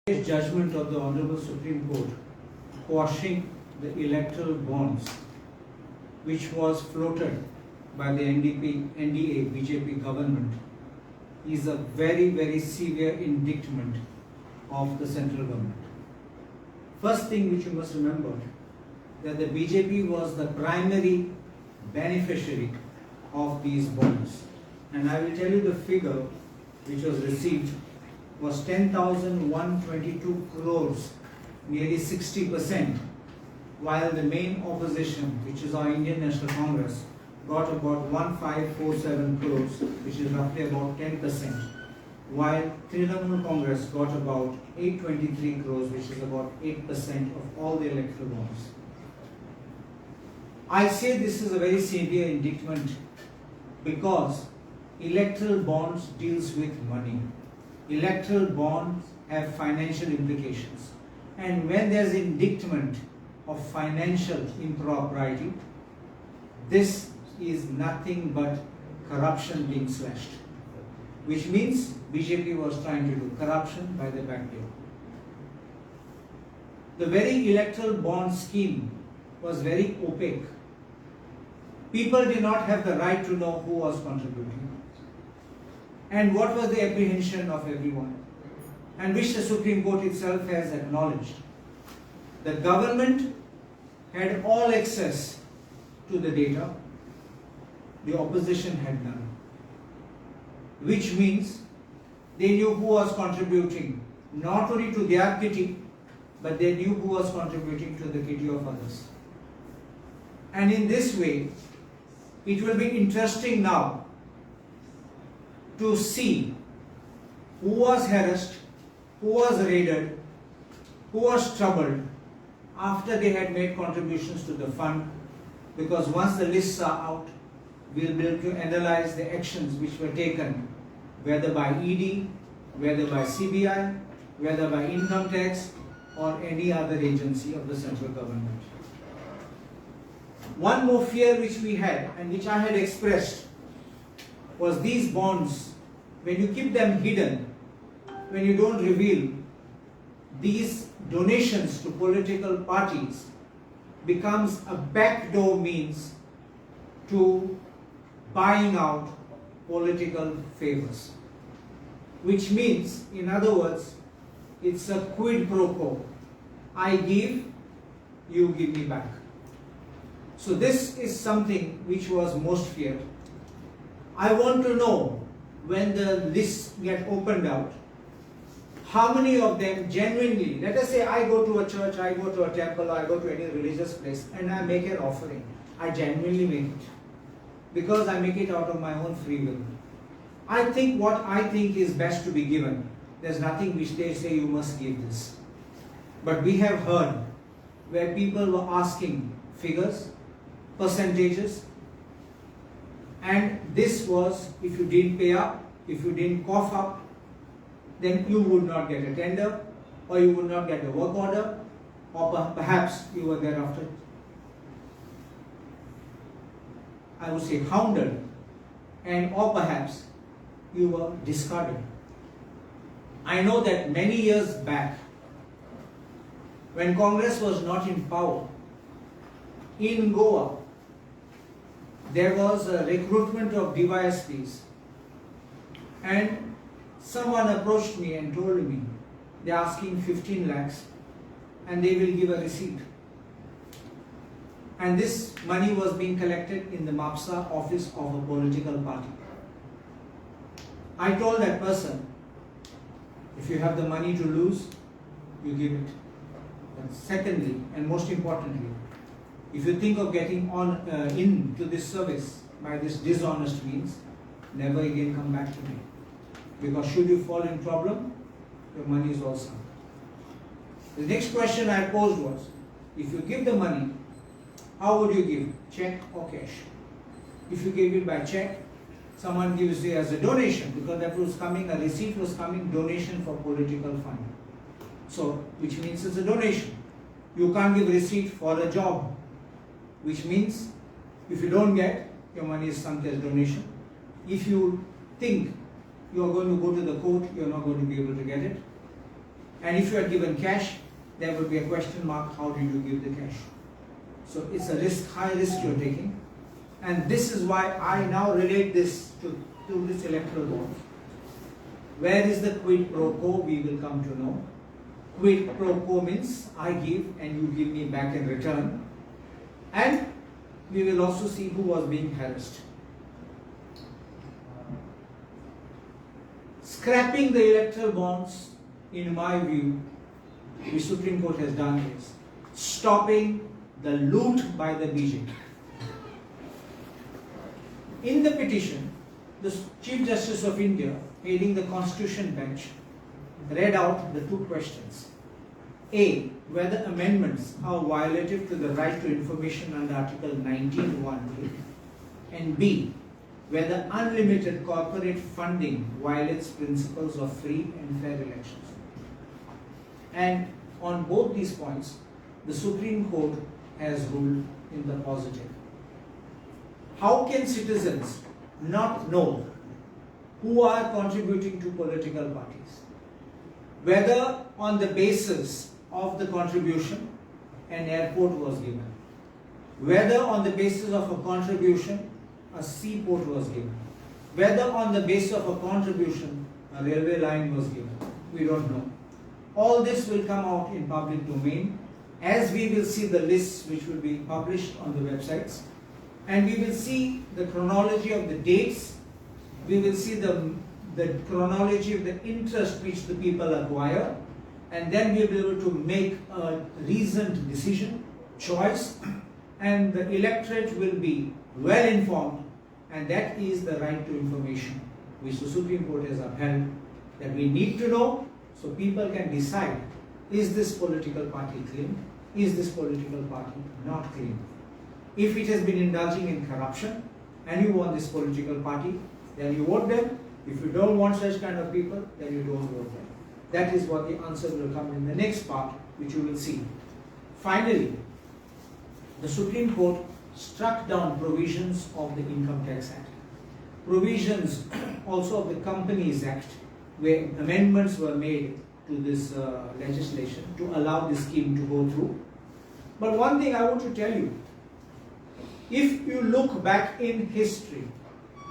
Judgment of the Honorable Supreme Court quashing the electoral bonds which was floated by the NDA BJP government is a very severe indictment of the central government. First thing which you must remember, that the BJP was the primary beneficiary of these bonds, and I will tell you the figure which was received was 10,122 crores, nearly 60%, while the main opposition, which is our Indian National Congress, got about 1547 crores, which is roughly about 10%, while Trinamool Congress got about 823 crores, which is about 8% of all the electoral bonds. I say this is a very severe indictment because electoral bonds deals with money. Electoral bonds have financial implications, and when there is indictment of financial impropriety, this is nothing but corruption being slashed, which means BJP was trying to do corruption by the back door. The very electoral bond scheme was very opaque. People did not have the right to know who was contributing and what was the apprehension of everyone, and which the Supreme Court itself has acknowledged. The government had all access to the data, the opposition had none, which means they knew who was contributing not only to their kitty, but they knew who was contributing to the kitty of others. And in this way, it will be interesting now to see who was harassed, who was raided, who was troubled after they had made contributions to the fund, because once the lists are out, we'll be able to analyze the actions which were taken, whether by ED, whether by CBI, whether by income tax or any other agency of the central government. One more fear which we had and which I had expressed was these bonds, when you keep them hidden, when you don't reveal, these donations to political parties becomes a backdoor means to buying out political favors, which means, in other words, it's a quid pro quo. I give, you give me back. So this is something which was most feared. I want to know, when the lists get opened out, how many of them genuinely, let us say I go to a church, I go to a temple, I go to any religious place and I make an offering. I genuinely make it because I make it out of my own free will. I think what I think is best to be given. There's nothing which they say you must give this. But we have heard where people were asking figures, percentages, and this was, if you didn't pay up, if you didn't cough up, then you would not get a tender, or you would not get a work order, or perhaps you were thereafter, I would say, hounded, and or perhaps you were discarded. I know that many years back, when Congress was not in power, in Goa, there was a recruitment of DYSPs, and someone approached me and told me they're asking 15 lakhs and they will give a receipt. And this money was being collected in the MAPSA office of a political party. I told that person, if you have the money to lose, you give it. And secondly, and most importantly, if you think of getting on into this service by this dishonest means, never again come back to me. Because should you fall in problem, your money is all sunk. The next question I posed was, if you give the money, how would you give? Check or cash? If you gave it by check, someone gives you as a donation, because that was coming, a receipt was coming, donation for political fund. So, which means it's a donation. You can't give receipt for a job, which means if you don't get, your money is sunk as donation. If you think you are going to go to the court, you are not going to be able to get it. And if you are given cash, there would be a question mark, how did you give the cash? So it's a risk, high risk you're taking. And this is why I now relate this to this electoral bond. Where is the quid pro quo? We will come to know. Quid pro quo means I give and you give me back in return. And we will also see who was being harassed. Scrapping the electoral bonds, in my view, the Supreme Court has done is stopping the loot by the BJP. In the petition, the Chief Justice of India, heading the Constitution bench, read out the two questions. A, whether amendments are violative to the right to information under Article 19(1)(a), and B, whether unlimited corporate funding violates principles of free and fair elections. And on both these points, the Supreme Court has ruled in the positive. How can citizens not know who are contributing to political parties? Whether on the basis of the contribution an airport was given, whether on the basis of a contribution a seaport was given, whether on the basis of a contribution a railway line was given, we don't know. All this will come out in public domain as we will see the lists which will be published on the websites, and we will see the chronology of the dates, we will see the chronology of the interest which the people acquire, and then we will be able to make a reasoned decision, choice, and the electorate will be well informed, and that is the right to information which the Supreme Court has upheld, that we need to know so people can decide, is this political party clean, is this political party not clean. If it has been indulging in corruption and you want this political party, then you vote them. If you don't want such kind of people, then you don't vote them. That is what the answer will come in the next part, which you will see. Finally, the Supreme Court struck down provisions of the Income Tax Act, provisions also of the Companies Act, where amendments were made to this legislation to allow this scheme to go through. But one thing I want to tell you, if you look back in history,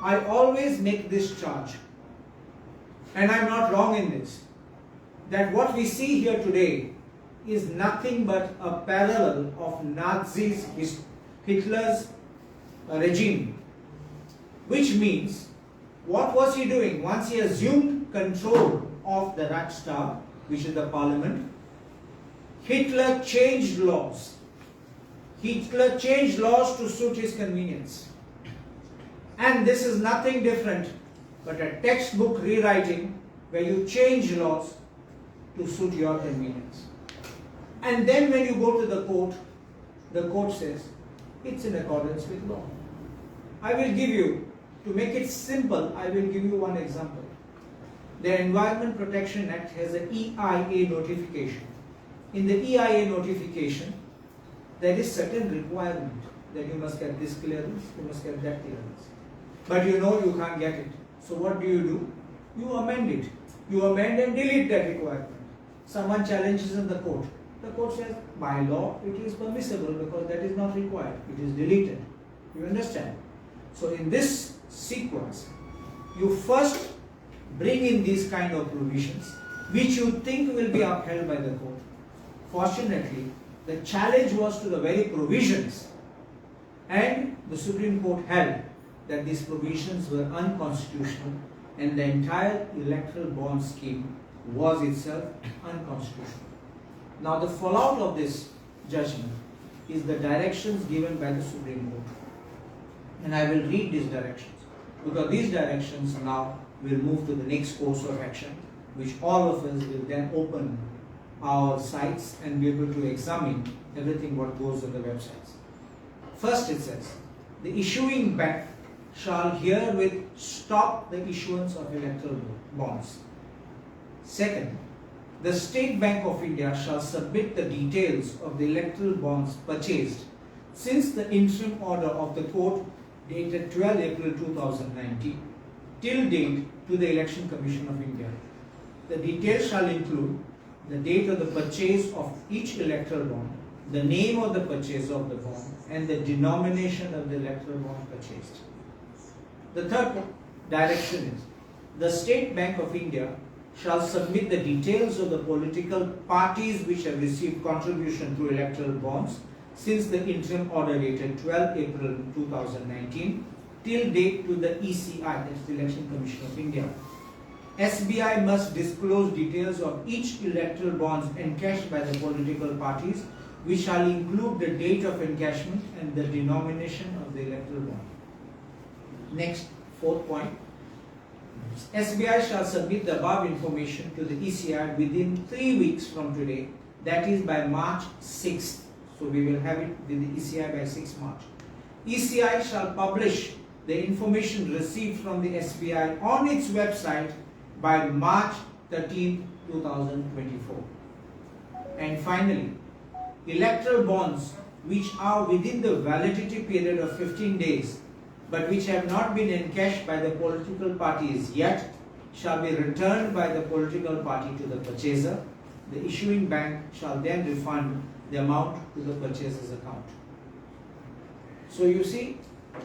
I always make this charge, and I'm not wrong in this, that what we see here today is nothing but a parallel of Nazis, Hitler's regime. Which means, what was he doing? Once he assumed control of the Reichstag, which is the parliament, Hitler changed laws. Hitler changed laws to suit his convenience. And this is nothing different but a textbook rewriting where you change laws to suit your convenience. And then when you go to the court says, it's in accordance with law. I will give you, to make it simple, I will give you one example. The Environment Protection Act has an EIA notification. In the EIA notification, there is certain requirement that you must get this clearance, you must get that clearance. But you know you can't get it. So what do? You amend it. You amend and delete that requirement. Someone challenges in the court. The court says, by law, it is permissible because that is not required. It is deleted. You understand? So in this sequence, you first bring in these kind of provisions which you think will be upheld by the court. Fortunately, the challenge was to the very provisions, and the Supreme Court held that these provisions were unconstitutional and the entire electoral bond scheme was itself unconstitutional. Now the fallout of this judgment is the directions given by the Supreme Court. And I will read these directions, because these directions now will move to the next course of action, which all of us will then open our sites and be able to examine everything what goes on the websites. First it says, the issuing bank shall herewith stop the issuance of electoral bonds. Second, the State Bank of India shall submit the details of the electoral bonds purchased since the interim order of the court dated 12 April 2019 till date to the Election Commission of India. The details shall include the date of the purchase of each electoral bond, the name of the purchaser of the bond, and the denomination of the electoral bond purchased. The third direction is, the State Bank of India shall submit the details of the political parties which have received contribution through electoral bonds since the interim order dated 12 April 2019 till date to the ECI, that is the Election Commission of India. SBI must disclose details of each electoral bonds encashed by the political parties, which shall include the date of encashment and the denomination of the electoral bond. Next, fourth point. SBI shall submit the above information to the ECI within 3 weeks from today, that is by March 6th. So we will have it with the ECI by 6 March. ECI shall publish the information received from the SBI on its website by March 13, 2024. And finally, electoral bonds which are within the validity period of 15 days but which have not been encashed by the political parties yet shall be returned by the political party to the purchaser. The issuing bank shall then refund the amount to the purchaser's account. So you see,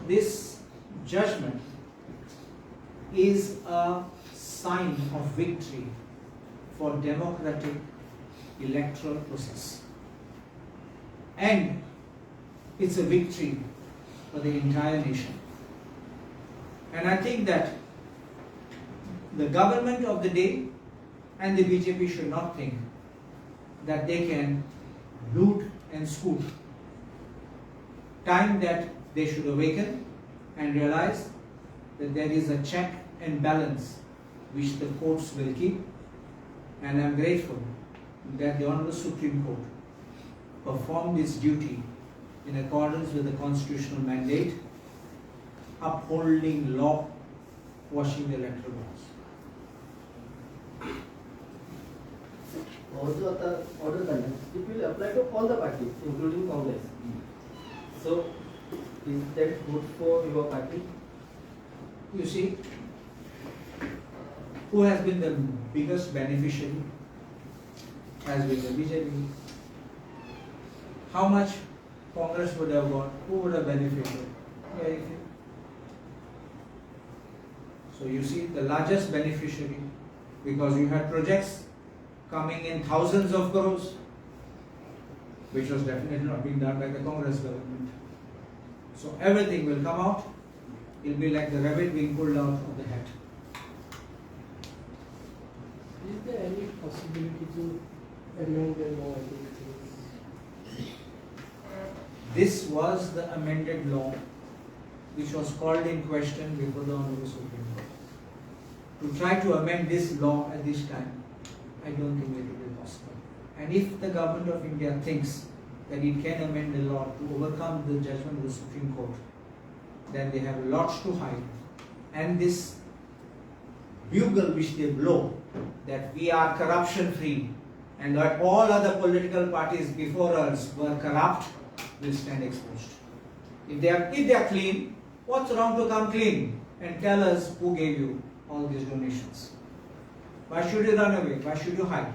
this judgment is a sign of victory for democratic electoral process. And it's a victory for the entire nation. And I think that the government of the day and the BJP should not think that they can loot and scoot. Time that they should awaken and realize that there is a check and balance which the courts will keep. And I am grateful that the Honorable Supreme Court performed its duty in accordance with the constitutional mandate, upholding law, quashing the electoral bonds. Also, the order content, it will apply to all the parties, including Congress. So, is that good for your party? You see, who has been the biggest beneficiary? Has been the BJP. How much Congress would have got? Who would have benefited? Very few. So you see, the largest beneficiary, because you had projects coming in thousands of crores, which was definitely not being done by the Congress government. So everything will come out. It will be like the rabbit being pulled out of the hat. Is there any possibility to amend the law? This was the amended law which was called in question before the Honorable Supreme Court. To try to amend this law at this time, I don't think it will be possible. And if the government of India thinks that it can amend the law to overcome the judgment of the Supreme Court, then they have lots to hide. And this bugle which they blow, that we are corruption free and that all other political parties before us were corrupt, will stand exposed. If they are clean, what's wrong to come clean and tell us who gave you all these donations? Why should you run away? Why should you hide?